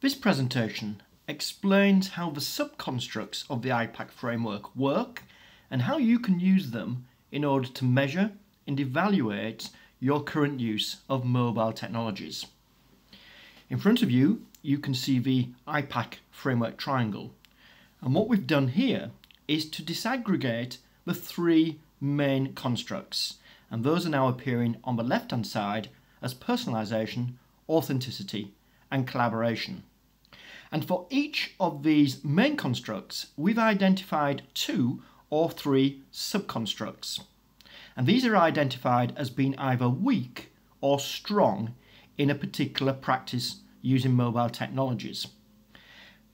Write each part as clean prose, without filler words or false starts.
This presentation explains how the subconstructs of the iPAC framework work and how you can use them in order to measure and evaluate your current use of mobile technologies. In front of you, you can see the iPAC framework triangle. And what we've done here is to disaggregate the three main constructs. And those are now appearing on the left-hand side as personalization, authenticity, and collaboration. And for each of these main constructs, we've identified 2 or 3 subconstructs. And these are identified as being either weak or strong in a particular practice using mobile technologies.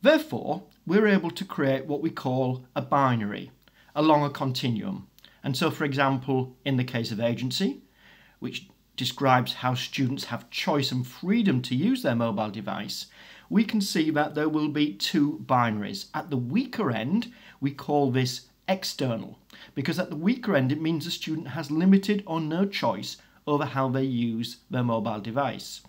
Therefore, we're able to create what we call a binary along a continuum. And so, for example, in the case of agency, which describes how students have choice and freedom to use their mobile device, we can see that there will be 2 binaries. At the weaker end, we call this external, because at the weaker end it means the student has limited or no choice over how they use their mobile device.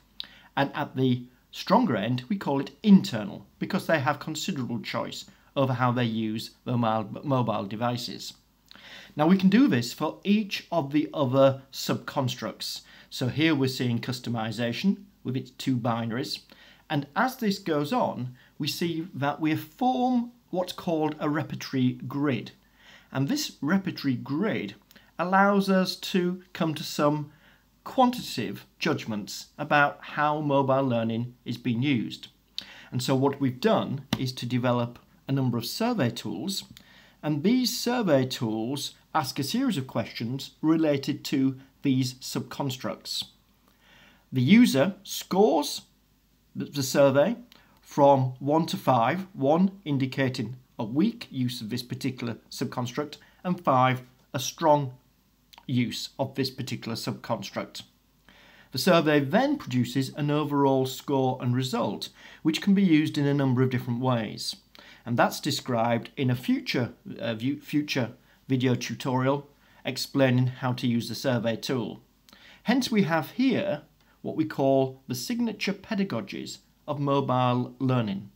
And at the stronger end, we call it internal, because they have considerable choice over how they use their mobile devices. Now we can do this for each of the other subconstructs. So here we're seeing customization with its 2 binaries. And as this goes on, we see that we form what's called a repertory grid. And this repertory grid allows us to come to some quantitative judgments about how mobile learning is being used. And so what we've done is to develop a number of survey tools, and these survey tools ask a series of questions related to these subconstructs. The user scores the survey from 1 to 5, 1 indicating a weak use of this particular subconstruct and 5 a strong use of this particular subconstruct. The survey then produces an overall score and result, which can be used in a number of different ways. And that's described in a future video tutorial explaining how to use the survey tool. Hence we have here what we call the signature pedagogies of mobile learning.